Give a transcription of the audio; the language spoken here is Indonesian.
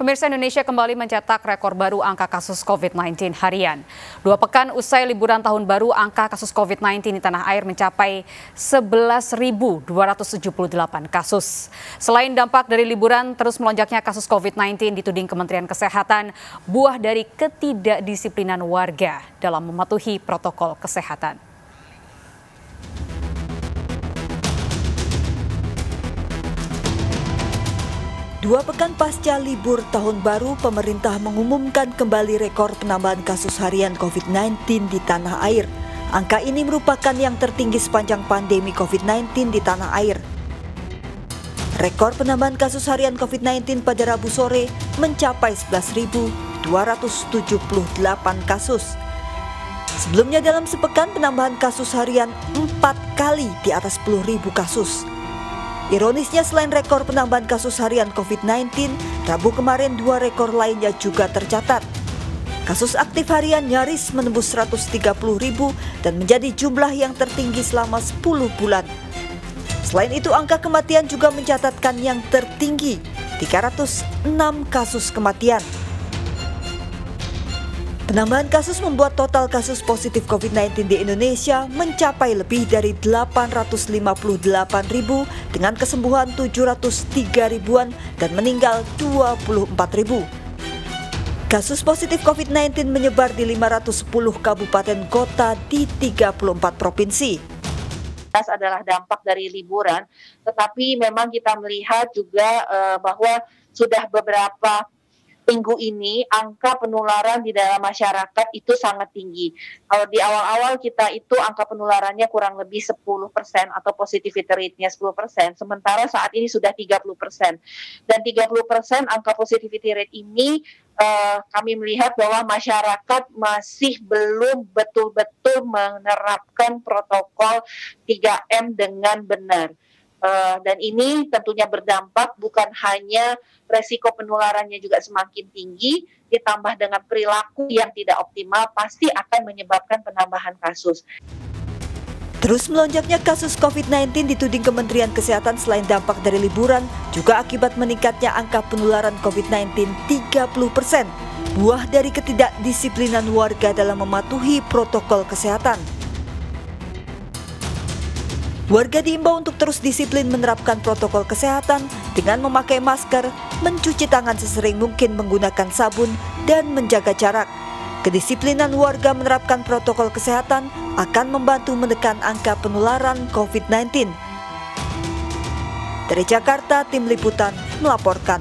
Pemirsa, Indonesia kembali mencetak rekor baru angka kasus COVID-19 harian. 2 pekan usai liburan tahun baru, angka kasus COVID-19 di tanah air mencapai 11.278 kasus. Selain dampak dari liburan, terus melonjaknya kasus COVID-19 dituding Kementerian Kesehatan buah dari ketidakdisiplinan warga dalam mematuhi protokol kesehatan. 2 pekan pasca libur tahun baru, pemerintah mengumumkan kembali rekor penambahan kasus harian COVID-19 di tanah air. Angka ini merupakan yang tertinggi sepanjang pandemi COVID-19 di tanah air. Rekor penambahan kasus harian COVID-19 pada Rabu sore mencapai 11.278 kasus. Sebelumnya dalam sepekan penambahan kasus harian 4 kali di atas 10.000 kasus. Ironisnya, selain rekor penambahan kasus harian COVID-19, Rabu kemarin 2 rekor lainnya juga tercatat. Kasus aktif harian nyaris menembus 130.000 dan menjadi jumlah yang tertinggi selama 10 bulan. Selain itu, angka kematian juga mencatatkan yang tertinggi, 306 kasus kematian. Penambahan kasus membuat total kasus positif COVID-19 di Indonesia mencapai lebih dari 858.000 dengan kesembuhan 703 ribuan dan meninggal 24.000. Kasus positif COVID-19 menyebar di 510 kabupaten kota di 34 provinsi. Adalah dampak dari liburan, tetapi memang kita melihat juga bahwa sudah beberapa minggu ini angka penularan di dalam masyarakat itu sangat tinggi. Kalau di awal-awal kita itu angka penularannya kurang lebih 10% atau positivity rate-nya 10%, sementara saat ini sudah 30%. Dan 30% angka positivity rate ini kami melihat bahwa masyarakat masih belum betul-betul menerapkan protokol 3M dengan benar. Dan ini tentunya berdampak bukan hanya resiko penularannya juga semakin tinggi, ditambah dengan perilaku yang tidak optimal pasti akan menyebabkan penambahan kasus. Terus melonjaknya kasus COVID-19 dituding Kementerian Kesehatan selain dampak dari liburan, juga akibat meningkatnya angka penularan COVID-19 30%, buah dari ketidakdisiplinan warga dalam mematuhi protokol kesehatan. Warga diimbau untuk terus disiplin menerapkan protokol kesehatan dengan memakai masker, mencuci tangan sesering mungkin menggunakan sabun, dan menjaga jarak. Kedisiplinan warga menerapkan protokol kesehatan akan membantu menekan angka penularan COVID-19. Dari Jakarta, Tim Liputan melaporkan.